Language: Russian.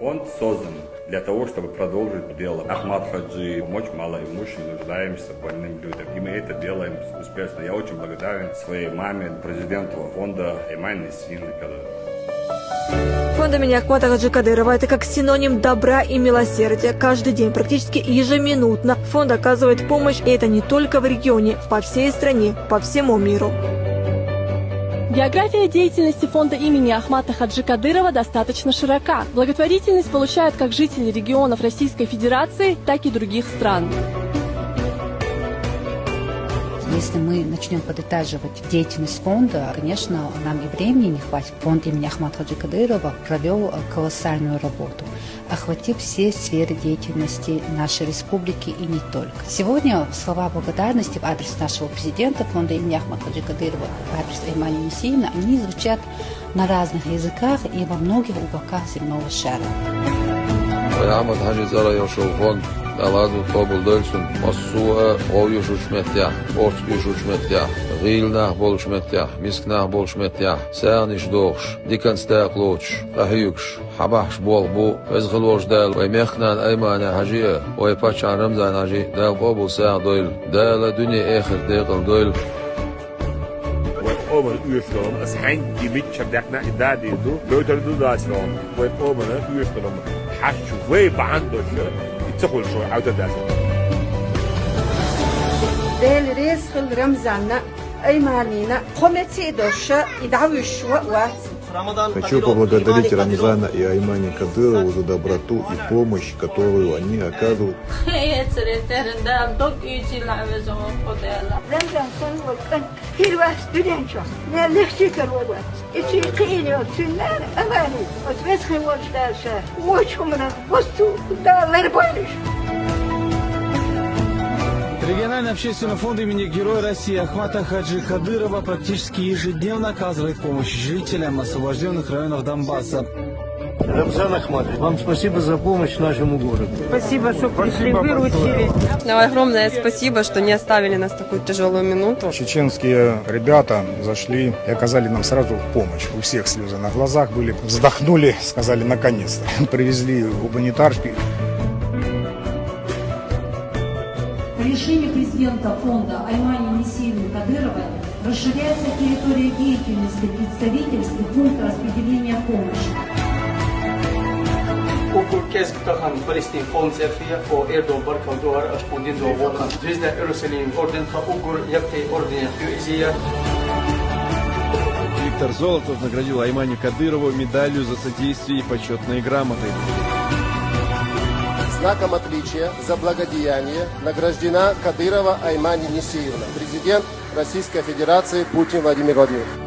Фонд создан для того, чтобы продолжить дело. Ахмад Хаджи, помочь малоимущим, нуждаемся, больным людям. И мы это делаем успешно. Я очень благодарен своей маме, президенту фонда Аймани Несиевне Кадыровой. Фонд имени Ахмада Хаджи Кадырова – это как синоним добра и милосердия. Каждый день, практически ежеминутно, фонд оказывает помощь, и это не только в регионе, по всей стране, по всему миру. География деятельности фонда имени Ахмада Хаджи Кадырова достаточно широка. Благотворительность получают как жители регионов Российской Федерации, так и других стран. Если мы начнем подытаживать деятельность фонда, конечно, нам и времени не хватит. Фонд имени Ахмада Хаджи Кадырова провел колоссальную работу, охватив все сферы деятельности нашей республики и не только. Сегодня слова благодарности в адрес нашего президента фонда имени Ахмада Хаджи Кадырова, в адрес Аймани Несиевны, они звучат на разных языках и во многих уголках земного шара. Даладу тобул дөлсүн, массуа овюш учметтях, орткюш учметтях, гилнах болушметтях, мискнах болушметтях, сяниш дохш, диканстак лоч, ахюкш, хабахш болбу, везгылош дал, ваймехнан Аймани Хаджи, вайпачан Рамзан Хаджи, дал фобул сяг дойл, дала дүния эхир дейгыл дойл. Over uurstrom, als geen gebiedje dat naar daar die doet, buiten de daadstrom, wordt over een uurstrom, hash way behandeld, تقول شو عودة دازة. دل رزق رمضان أيمانينا خمسة دوشة يدعوش وقت. Хочу поблагодарить Рамзана и Аймани Кадырову за доброту и помощь, которую они оказывают. Региональный общественный фонд имени Героя России Ахмада Хаджи Кадырова практически ежедневно оказывает помощь жителям освобожденных районов Донбасса. Рамзан Ахмадович, вам спасибо за помощь нашему городу. Спасибо, что пришли, выручили. Огромное спасибо, что не оставили нас в такую тяжелую минуту. Чеченские ребята зашли и оказали нам сразу помощь. У всех слезы на глазах были. Вздохнули, сказали наконец-то. Привезли гуманитарки. Решение президента фонда Аймани Несиевны Кадыровой расширяется территория деятельности представительств и пункта распределения помощи. Okul kezd tahan Palesztin koncertfia o Erdoğan barkavdoar asponden do vokan. Звезда Иерусалим орден ха угур якте орден юизия. Виктор Золотов наградил Аймани Кадырову медалью за содействие и почетной грамотой. Знаком отличия за благодеяние награждена Кадырова Аймани Несиевна, президент Российской Федерации Путин Владимир Владимирович.